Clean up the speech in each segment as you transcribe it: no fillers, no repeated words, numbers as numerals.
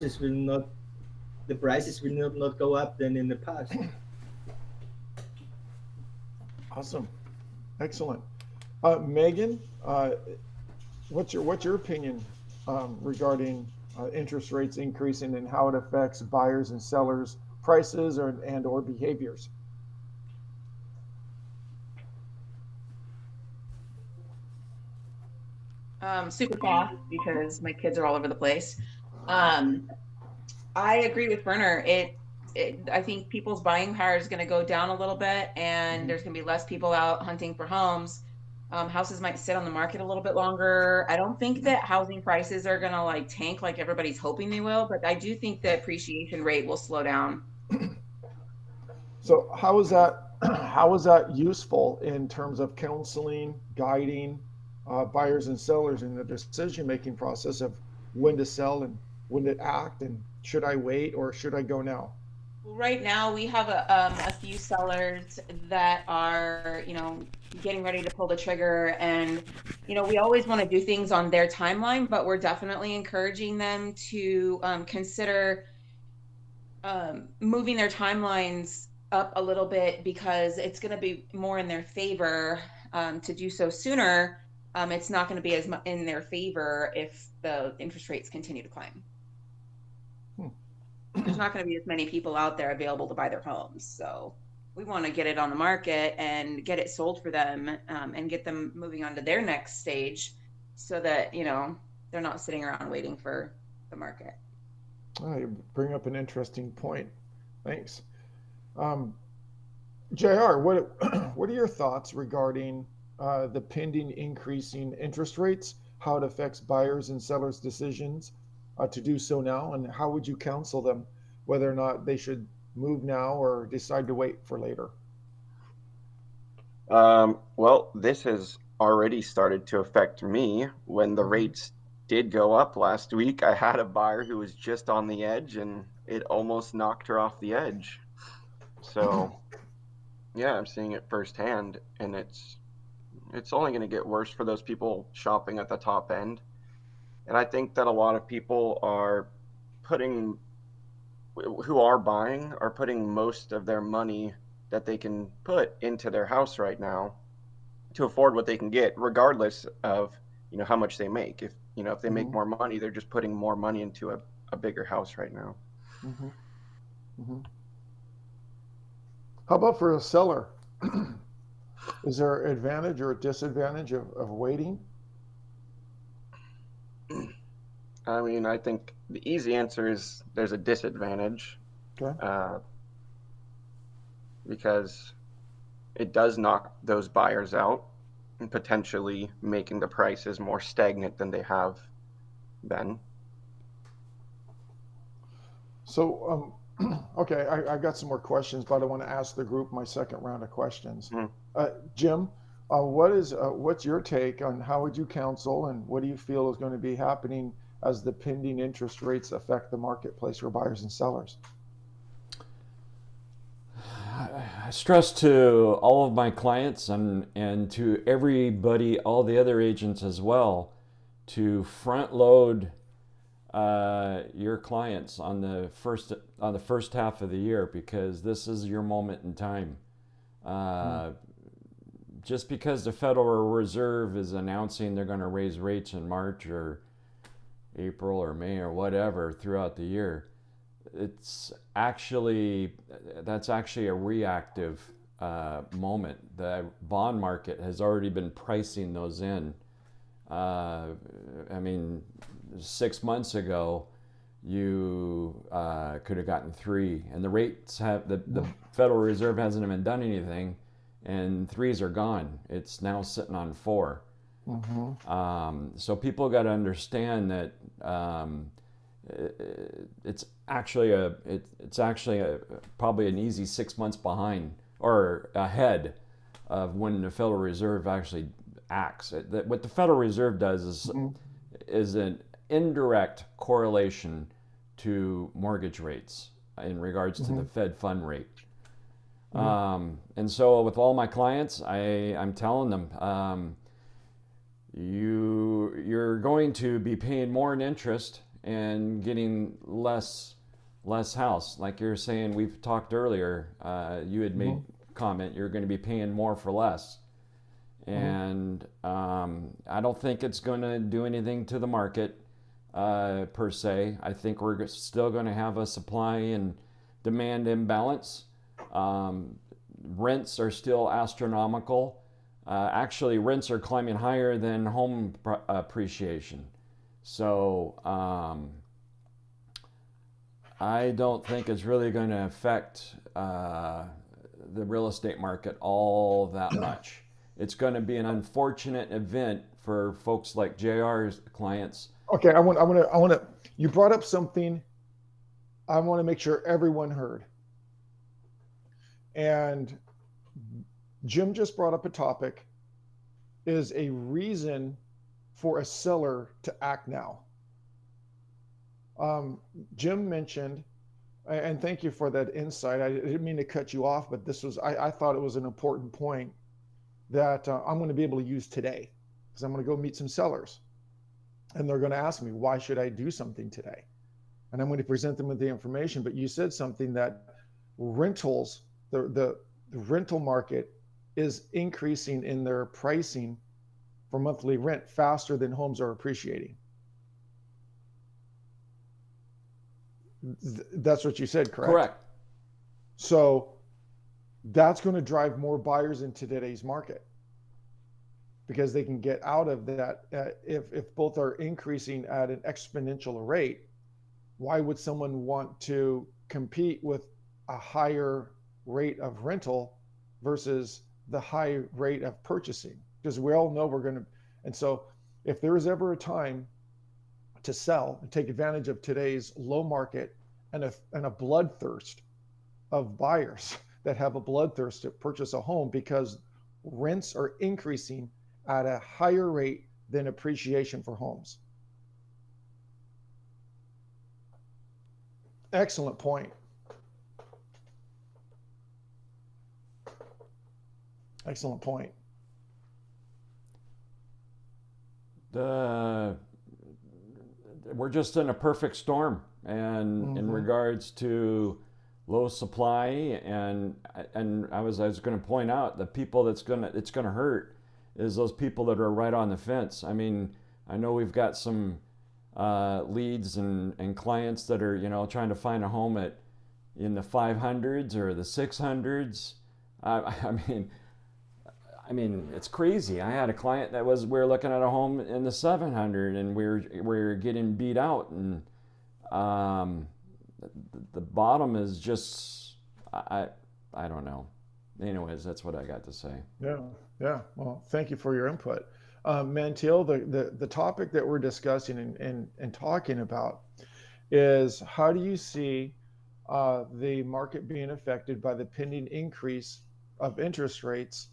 will not the prices will not go up than in the past. Awesome. Excellent. Megan, what's your opinion regarding interest rates increasing and how it affects buyers and sellers prices or behaviors? Super fast because my kids are all over the place. Um, I agree with Brenner. I think people's buying power is going to go down a little bit, and Mhm. there's going to be less people out hunting for homes. Houses might sit on the market a little bit longer. I don't think that housing prices are going to like tank like everybody's hoping they will, but I do think the appreciation rate will slow down. So how is that how is that useful in terms of counseling, guiding buyers and sellers in the decision making process of when to sell and when to act and should I wait or should I go now? Well, right now we have a few sellers that are, getting ready to pull the trigger, and we always want to do things on their timeline, but we're definitely encouraging them to consider moving their timelines up a little bit because it's going to be more in their favor to do so sooner. It's not going to be as much in their favor if the interest rates continue to climb. Hmm. There's not going to be as many people out there available to buy their homes. So we want to get it on the market and get it sold for them, and get them moving on to their next stage so that, they're not sitting around waiting for the market. You bring up an interesting point. Thanks. Um, JR, what are your thoughts regarding the pending increasing interest rates, how it affects buyers and sellers' decisions to do so now, and how would you counsel them whether or not they should move now or decide to wait for later? Well, this has already started to affect me. When the Hmm. rates did go up last week, I had a buyer who was just on the edge and it almost knocked her off the edge. So, yeah, I'm seeing it firsthand, and it's only going to get worse for those people shopping at the top end. And I think that a lot of people are putting who are buying are putting most of their money that they can put into their house right now to afford what they can get, regardless of how much they make. If they make Hmm. more money, they're just putting more money into a bigger house right now. Hmm. Hmm. How about for a seller? Is there advantage or a disadvantage of waiting? I mean, I think the easy answer is there's a disadvantage, Okay. uh, because it does knock those buyers out and potentially making the prices more stagnant than they have been. So, okay, I've got some more questions, but I want to ask the group my second round of questions. Mm. Jim, what's your take on how would you counsel and what do you feel is going to be happening as the pending interest rates affect the marketplace for buyers and sellers? I stress to all of my clients and to everybody, all the other agents as well, to front load your clients on the first half of the year because this is your moment in time. Mm. Uh, just because the Federal Reserve is announcing they're going to raise rates in March or April or May or whatever throughout the year, it's actually that's actually a reactive moment. The bond market has already been pricing those in. Uh, I mean, 6 months ago, you could have gotten three, and the rates have the Federal Reserve hasn't even done anything, and threes are gone. It's now sitting on four. Mm-hmm. So people got to understand that it's actually probably an easy 6 months behind or ahead of when the Federal Reserve actually acts. What the Federal Reserve does Mm-hmm. is an indirect correlation to mortgage rates in regards to Mm-hmm. the Fed fund rate. Mm-hmm. And so with all my clients, I'm telling them, you're going to be paying more in interest and getting less house. Like you're saying, we've talked earlier. You had made comment you're going to be paying more for less, and I don't think it's going to do anything to the market per se. I think we're still going to have a supply and demand imbalance. Rents are still astronomical. Actually, rents are climbing higher than home appreciation. So I don't think it's really going to affect the real estate market all that much. It's going to be an unfortunate event for folks like JR's clients. Okay, I want to. You brought up something. I want to make sure everyone heard. And Jim just brought up a topic. Is a reason for a seller to act now. Jim mentioned, and thank you for that insight. I didn't mean to cut you off, but this was, I thought it was an important point that I'm going to be able to use today, because I'm going to go meet some sellers and they're going to ask me, why should I do something today? And I'm going to present them with the information. But you said something that rentals, the rental market is increasing in their pricing for monthly rent faster than homes are appreciating. That's what you said, correct? Correct. So that's going to drive more buyers into today's market, because they can get out of that. If both are increasing at an exponential rate, why would someone want to compete with a higher rate of rental versus the high rate of purchasing? Because we all know we're going to. And so if there is ever a time to sell and take advantage of today's low market and a bloodthirst of buyers that have a bloodthirst to purchase a home because rents are increasing at a higher rate than appreciation for homes. Excellent point. Excellent point. We're just in a perfect storm, and in regards to low supply, and I was going to point out the people it's going to hurt is those people that are right on the fence. I mean, I know we've got some leads and clients that are trying to find a home in the 500s or the 600s. I mean, it's crazy. I had a client that we were looking at a home in the 700, and we were getting beat out, and the bottom is just I don't know. Anyways, that's what I got to say. Yeah. Well, thank you for your input, Mantil. The topic that we're discussing and talking about is, how do you see the market being affected by the pending increase of interest rates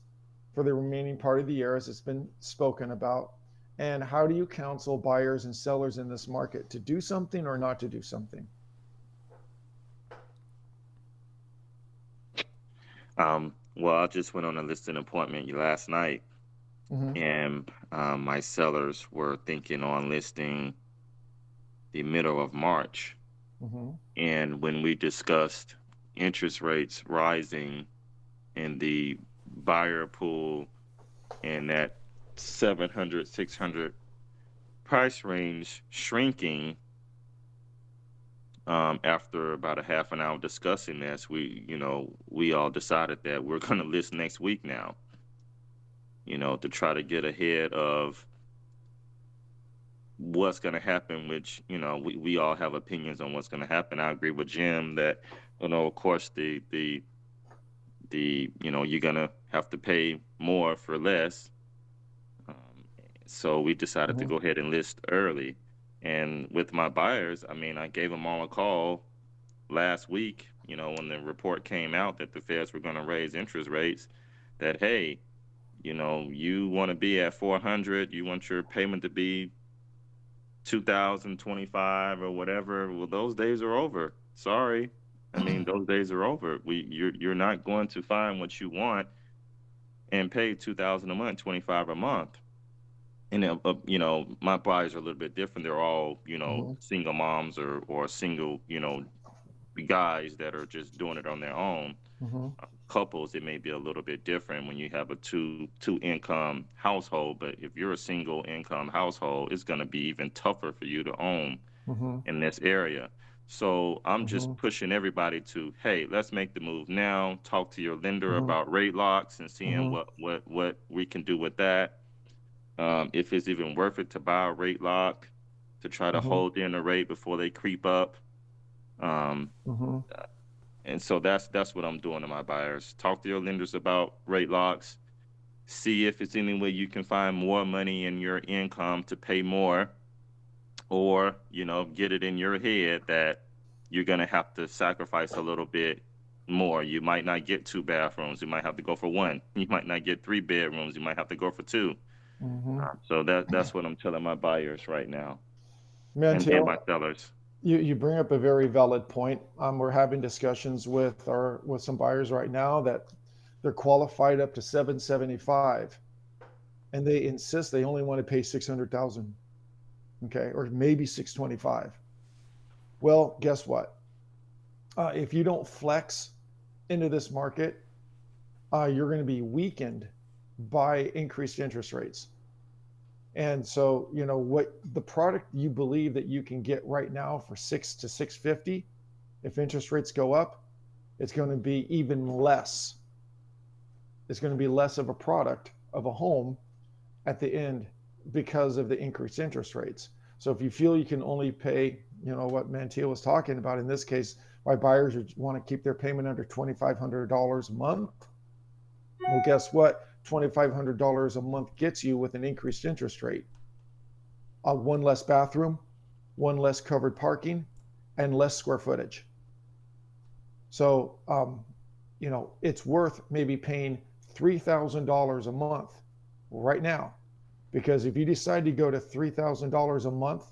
for the remaining part of the year, as it's been spoken about, and how do you counsel buyers and sellers in this market to do something or not to do something? Well, I just went on a listing appointment last night, and my sellers were thinking on listing the middle of March. And when we discussed interest rates rising and the buyer pool and that 700, 600 price range shrinking, after about a half an hour discussing this, we all decided that we're going to list next week now, to try to get ahead of what's going to happen, which, we all have opinions on what's going to happen. I agree with Jim that, of course, you're going to have to pay more for less. So we decided to go ahead and list early. And with my buyers, I gave them all a call last week, when the report came out that the Feds were going to raise interest rates, that, hey, you want to be at 400, you want your payment to be 2025 or whatever. Well, those days are over. Sorry. Those days are over. You're not going to find what you want and pay $2,000 a month, $25 a month. And you know, my buyers are a little bit different. They're all, you know, single moms or single, you know, guys that are just doing it on their own. Couples, it may be a little bit different when you have a two income household. But if you're a single income household, it's going to be even tougher for you to own in this area. So I'm just pushing everybody to, hey, let's make the move now. Talk to your lender about rate locks and seeing what we can do with that. If it's even worth it to buy a rate lock to try to hold in a rate before they creep up. And so that's what I'm doing to my buyers. Talk to your lenders about rate locks. See if it's any way you can find more money in your income to pay more, or, you know, get it in your head that you're going to have to sacrifice a little bit more. You might not get 2 bathrooms. You might have to go for 1. You might not get 3 bedrooms. You might have to go for 2. So that's what I'm telling my buyers right now, and my sellers. You bring up a very valid point. We're having discussions with some buyers right now that they're qualified up to 775, and they insist they only want to pay 600,000, okay, or maybe 625. Well, guess what? If you don't flex into this market, you're going to be weakened by increased interest rates. And so, you know, what the product you believe that you can get right now for 6 to 650, if interest rates go up, it's going to be even less. It's going to be less of a product of a home at the end because of the increased interest rates. So if you feel you can only pay, you know, what Mantia was talking about in this case, why buyers want to keep their payment under $2,500 a month. Well, guess what? $2,500 a month gets you with an increased interest rate. 1 less bathroom, 1 less covered parking, and less square footage. So, you know, it's worth maybe paying $3,000 a month right now, because if you decide to go to $3,000 a month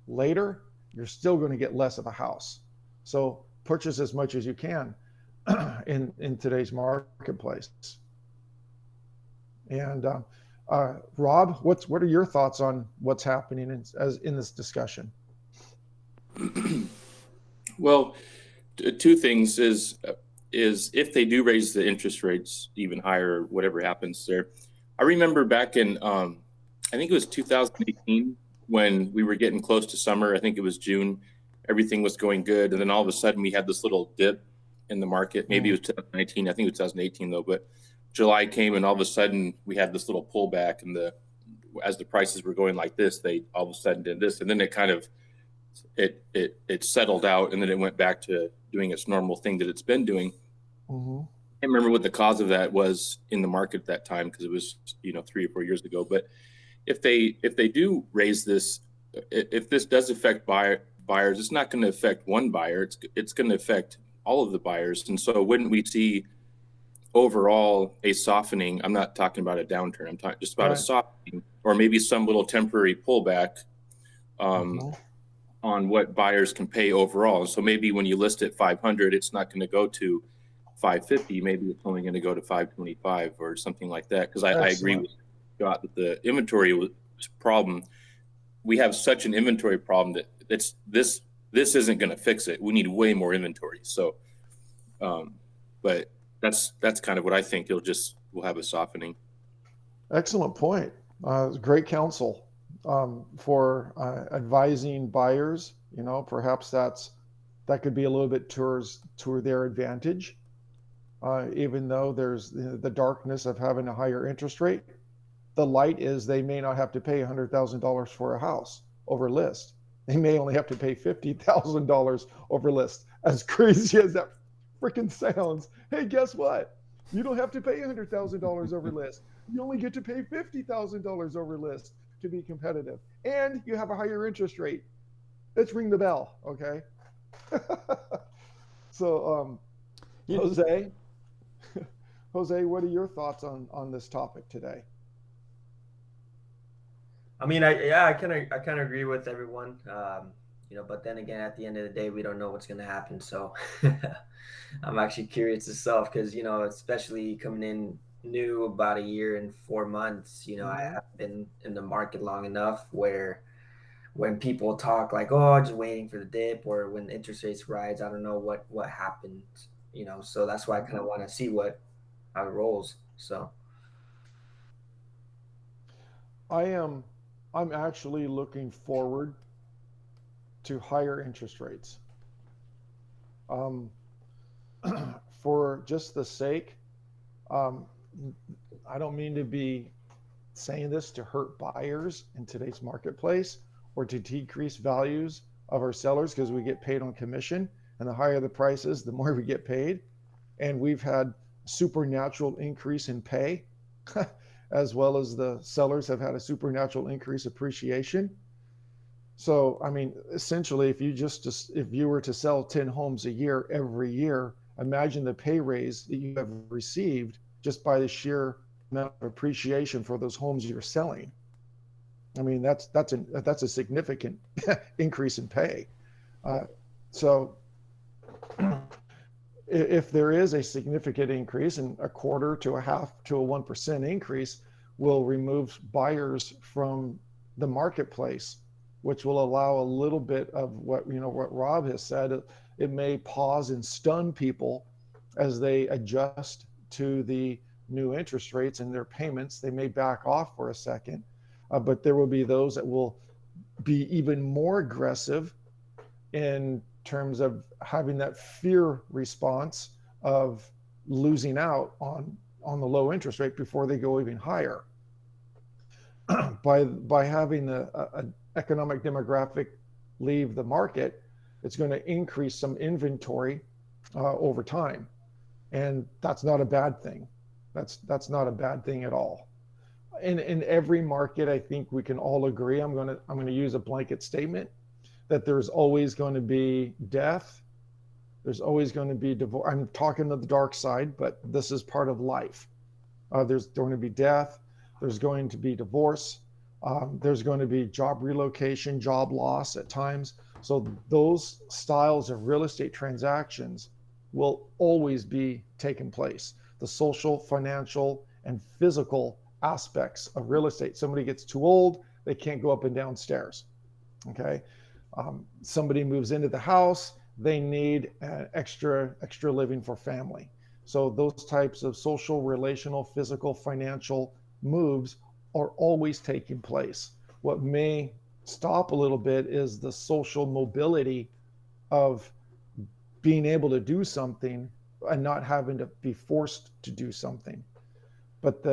later, you're still going to get less of a house. So purchase as much as you can in today's marketplace. And Rob, what are your thoughts on what's happening in this discussion? Well, 2 things is if they do raise the interest rates even higher, whatever happens there. I remember back in I think it was 2018 when we were getting close to summer. I think it was June. Everything was going good, and then all of a sudden we had this little dip in the market. Maybe it was 2019. I think it was 2018 though, but July came and all of a sudden we had this little pullback, and as the prices were going like this, they all of a sudden did this, and then it kind of it settled out, and then it went back to doing its normal thing that it's been doing. I can't remember what the cause of that was in the market at that time, because it was, you know, 3 or 4 years ago. But if they do raise this, if this does affect buyers, it's not going to affect one buyer. It's going to affect all of the buyers, and so wouldn't we see overall a softening? I'm not talking about a downturn. I'm talking just about a softening, or maybe some little temporary pullback on what buyers can pay overall. So maybe when you list at 500, it's not going to go to 550. Maybe it's only going to go to 525 or something like that. Because I agree with Scott that the inventory problem. We have such an inventory problem that this isn't going to fix it. We need way more inventory. So, but that's kind of what I think. We'll have a softening. Excellent point. Great counsel for advising buyers. You know, perhaps that could be a little bit to their advantage, even though there's the darkness of having a higher interest rate. The light is they may not have to pay $100,000 for a house over list. They may only have to pay $50,000 over list. As crazy as that freaking sounds, hey, guess what? You don't have to pay $100,000 over list. You only get to pay $50,000 over list to be competitive, and you have a higher interest rate. Let's ring the bell, okay? So, Jose, what are your thoughts on this topic today? I mean, I kind of agree with everyone. You know, but then again, at the end of the day, we don't know what's going to happen. So I'm actually curious myself, because, you know, especially coming in new about a year and 4 months. I Mhm. have been in the market long enough where when people talk like, "Oh, just waiting for the dip," or when interest rates rise, I don't know what happened. So that's why I kind of want to see how it rolls. So I am I'm actually looking forward to higher interest rates. Um, for just the sake, um, I don't mean to be saying this to hurt buyers in today's marketplace or to decrease values of our sellers because we get paid on commission, and the higher the prices, the more we get paid. And we've had supernatural increase in pay, as well as the sellers have had a supernatural increase appreciation. So, I mean, essentially, if you were to sell 10 homes a year every year, imagine the pay raise that you have received just by the sheer amount of appreciation for those homes you're selling. I mean, that's a significant increase in pay. Uh, so, if there is a significant increase, and a quarter to a half to a 1% increase will remove buyers from the marketplace, which will allow a little bit of what Rob has said. It may pause and stun people as they adjust to the new interest rates and their payments. They may back off for a second, but there will be those that will be even more aggressive in terms of having that fear response of losing out on the low interest rate before they go even higher. by having a economic demographic leave the market, it's going to increase some inventory over time, and that's not a bad thing. That's not a bad thing at all. In every market, I think we can all agree. I'm going to use a blanket statement that there's always going to be death. There's always going to be divorce. I'm talking to the dark side, but this is part of life. There's going to be death. There's going to be divorce. There's going to be job relocation, job loss at times. So those styles of real estate transactions will always be taking place. The social, financial, and physical aspects of real estate. Somebody gets too old, they can't go up and down stairs. Okay. Somebody moves into the house, they need extra living for family. So those types of social, relational, physical, financial moves are always taking place. What may stop a little bit is the social mobility of being able to do something and not having to be forced to do something. But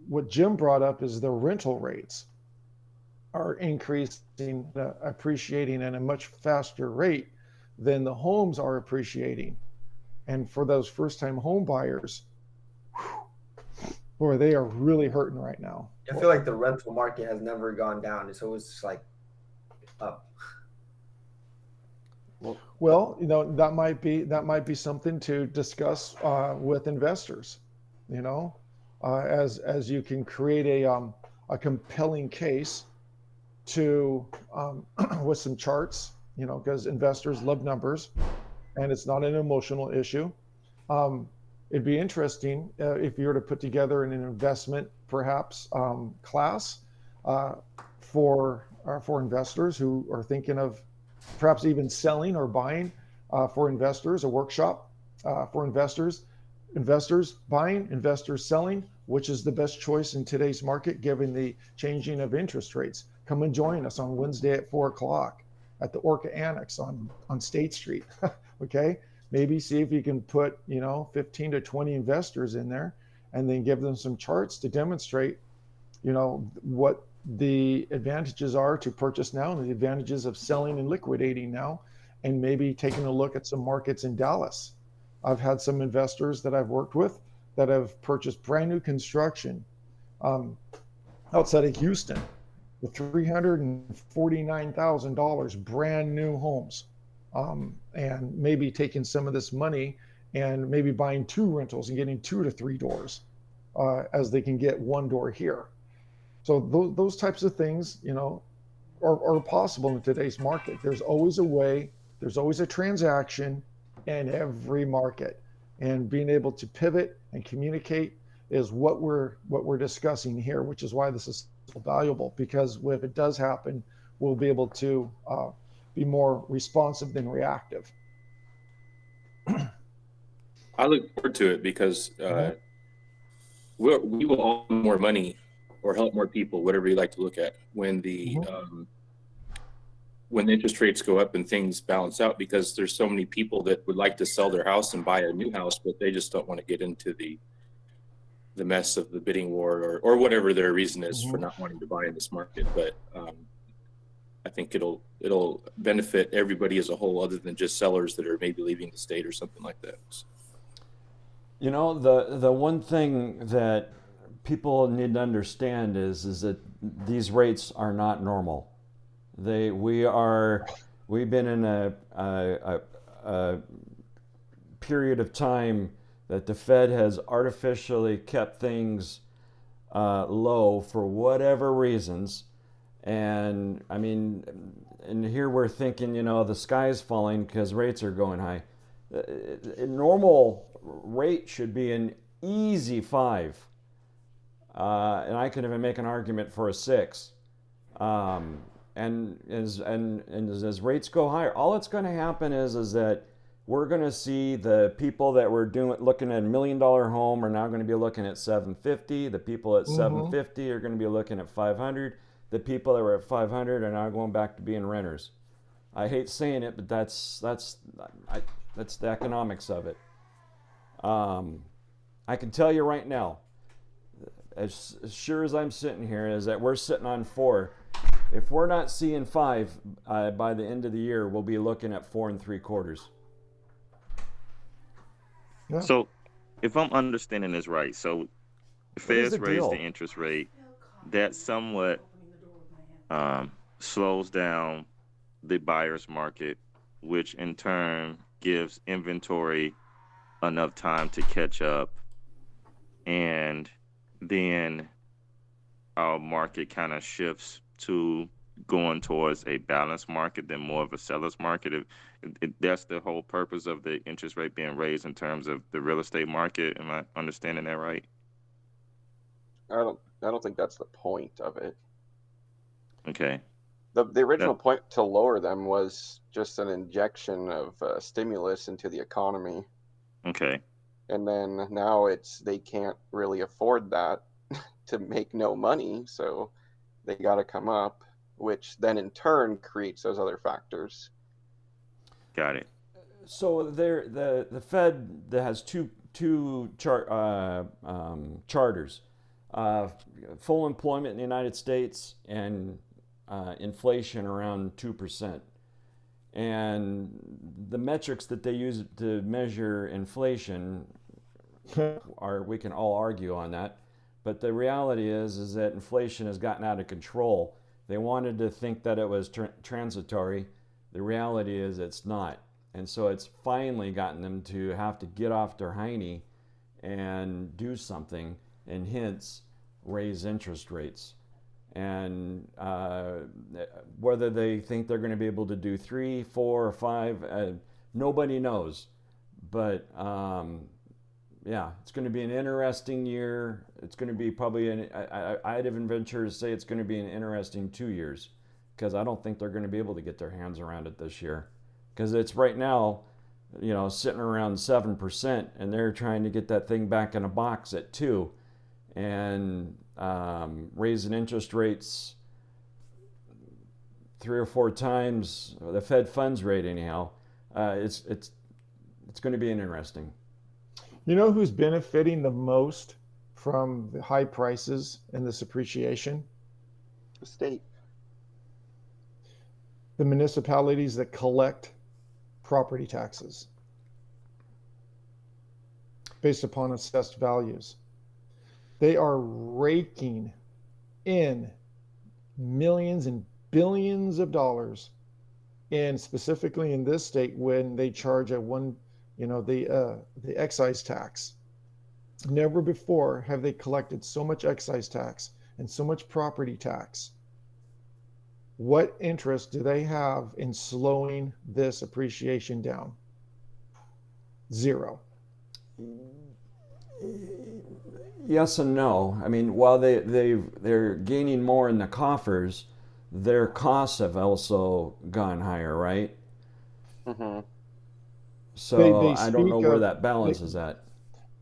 what Jim brought up is the rental rates are increasing, appreciating at a much faster rate than the homes are appreciating. And for those first time home buyers, boy, they are really hurting right now. I feel like the rental market has never gone down. It's always just like up. Well, that might be something to discuss with investors. As you can create a compelling case to with some charts, because investors love numbers, and it's not an emotional issue. It'd be interesting if you were to put together an investment, perhaps class for investors who are thinking of perhaps even selling or buying, for investors, a workshop for investors buying, investors selling, which is the best choice in today's market given the changing of interest rates. Come and join us on Wednesday at 4 o'clock at the Orca Annex on State Street. Okay, maybe see if you can put 15 to 20 investors in there, and then give them some charts to demonstrate what the advantages are to purchase now and the advantages of selling and liquidating now, and maybe taking a look at some markets in Dallas. I've had some investors that I've worked with that have purchased brand new construction outside of Houston with $349,000 brand new homes, and maybe taking some of this money and maybe buying 2 rentals and getting 2 to 3 doors as they can get 1 door here. So those types of things, are possible in today's market. There's always a way. There's always a transaction in every market, and being able to pivot and communicate is what we're discussing here, which is why this is so valuable, because if it does happen, we'll be able to be more responsive than reactive. I look forward to it because we will all earn more money or help more people, whatever you like to look at, when the interest rates go up and things balance out, because there's so many people that would like to sell their house and buy a new house, but they just don't want to get into the mess of the bidding war or whatever their reason is for not wanting to buy in this market. But I think it'll benefit everybody as a whole, other than just sellers that are maybe leaving the state or something like that. You know, the one thing that people need to understand is that these rates are not normal. We've been in a period of time that the Fed has artificially kept things low for whatever reasons. And I mean, and here we're thinking, you know, the sky's falling because rates are going high. A normal rate should be an easy 5. And I could even make an argument for a 6. And as rates go higher, all that's going to happen is that we're going to see the people that were looking at $1 million home are now going to be looking at 750. The people at 750 are going to be looking at 500. The people that were at 500 are now going back to being renters. I hate saying it, but that's the economics of it. I can tell you right now, as sure as I'm sitting here, is that we're sitting on 4. If we're not seeing 5 by the end of the year, we'll be looking at 4 3/4. Yeah. So, if I'm understanding this right, so the Fed's raised the interest rate, that somewhat slows down the buyer's market, which in turn gives inventory enough time to catch up, and then our market kind of shifts to going towards a balanced market than more of a seller's market. If that's the whole purpose of the interest rate being raised in terms of the real estate market. Am I understanding that right? I don't think that's the point of it. Okay. The original point to lower them was just an injection of stimulus into the economy. Okay. And then now they can't really afford that to make no money, so they got to come up, which then in turn creates those other factors. Got it. So the Fed that has two charters, full employment in the United States and inflation around 2%. And the metrics that they use to measure inflation we can all argue on that, but the reality is that inflation has gotten out of control. They wanted to think that it was transitory. The reality is it's not. And so it's finally gotten them to have to get off their hiney and do something, and hence raise interest rates. And whether they think they're going to be able to do 3, 4, or 5, nobody knows. But yeah, it's going to be an interesting year. It's going to be probably I'd even venture to say it's going to be an interesting 2 years, because I don't think they're going to be able to get their hands around it this year, because it's right now, you know, sitting around 7%, and they're trying to get that thing back in a box at 2%, and raising interest rates 3 or 4 times the Fed funds rate anyhow. It's going to be interesting. You know who's benefiting the most from the high prices and this appreciation? The state. The municipalities that collect property taxes based upon assessed values. They are raking in millions and billions of dollars, and specifically in this state, when they charge the excise tax. Never before have they collected so much excise tax and so much property tax. What interest do they have in slowing this appreciation down? 0. Yes and no. I mean, while they're gaining more in the coffers, their costs have also gone higher, right? Mm-hmm. So They I don't know speak where of that balance they, is at.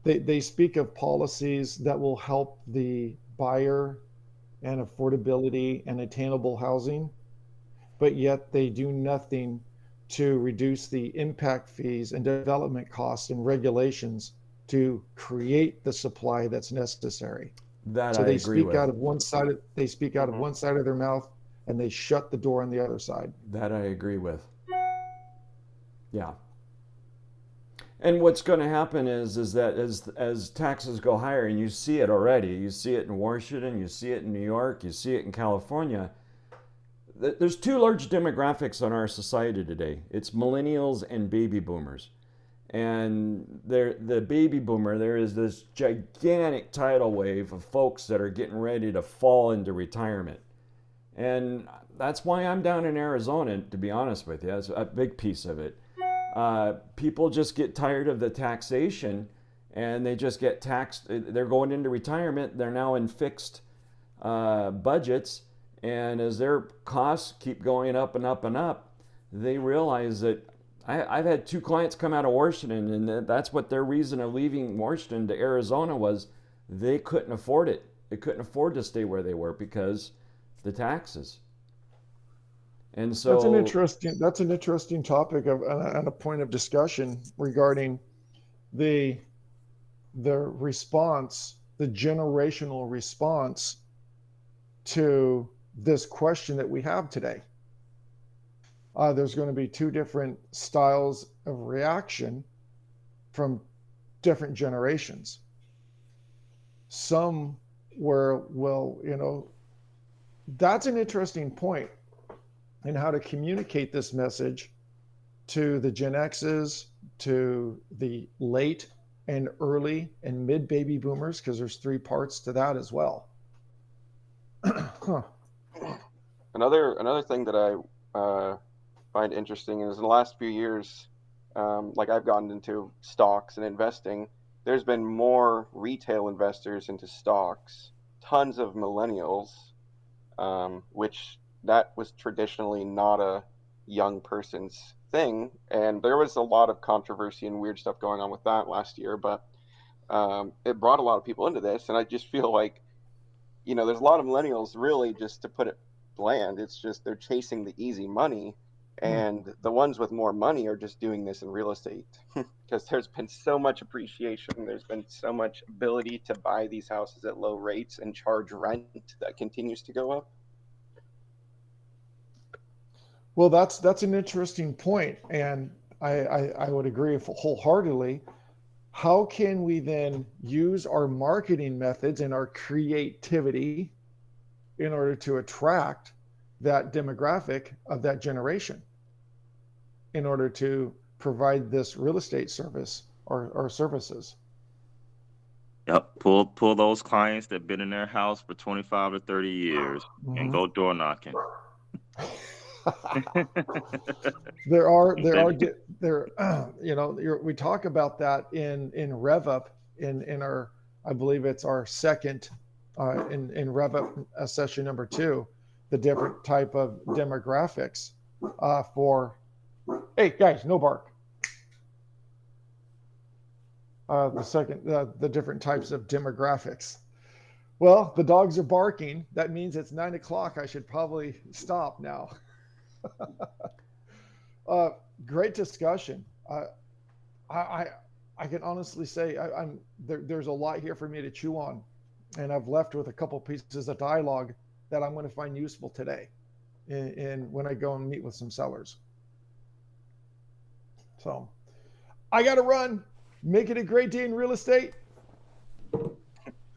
they speak of policies that will help the buyer and affordability and attainable housing, but yet they do nothing to reduce the impact fees and development costs and regulations to create the supply that's necessary. That So I they agree speak with. out of one side of, they speak out of Mm-hmm. one side of their mouth and they shut the door on the other side. That I agree with. Yeah. And what's going to happen is that as taxes go higher, and you see it already, you see it in Washington, you see it in New York, you see it in California. There's two large demographics in our society today. It's millennials and baby boomers. And the baby boomer, there is this gigantic tidal wave of folks that are getting ready to fall into retirement. And that's why I'm down in Arizona, to be honest with you. That's a big piece of it. People just get tired of the taxation and they just get taxed. They're going into retirement. They're now in fixed budgets. And as their costs keep going up and up and up, they realize that I've had two clients come out of Washington, and that's what their reason of leaving Washington to Arizona was. They couldn't afford it. They couldn't afford to stay where they were because the taxes. And That's so an interesting topic of and a point of discussion regarding the response, the generational response to this question that we have today. There's going to be two different styles of reaction from different generations. Some will, that's an interesting point in how to communicate this message to the Gen X's, to the late and early and mid baby boomers, because there's three parts to that as well. Huh. Another thing that I find interesting is in the last few years, like I've gotten into stocks and investing, there's been more retail investors into stocks, tons of millennials, which that was traditionally not a young person's thing. And there was a lot of controversy and weird stuff going on with that last year, but it brought a lot of people into this. And I just feel like, there's a lot of millennials, really, just to put it bland, it's just they're chasing the easy money. And the ones with more money are just doing this in real estate because there's been so much appreciation. There's been so much ability to buy these houses at low rates and charge rent that continues to go up. Well, that's an interesting point, and I would agree wholeheartedly. How can we then use our marketing methods and our creativity in order to attract that demographic of that generation in order to provide this real estate service or services? Yep. Pull those clients that've been in their house for 25 to 30 years and go door knocking. We talk about that in Rev Up in our, I believe it's our second in Rev Up session number 2, the different type of demographics for, hey guys, no bark. The different types of demographics. Well, the dogs are barking. That means it's 9 o'clock. I should probably stop now. Great discussion. I can honestly say there's a lot here for me to chew on, and I've left with a couple pieces of dialogue that I'm going to find useful today, when I go and meet with some sellers. So, I got to run. Make it a great day in real estate.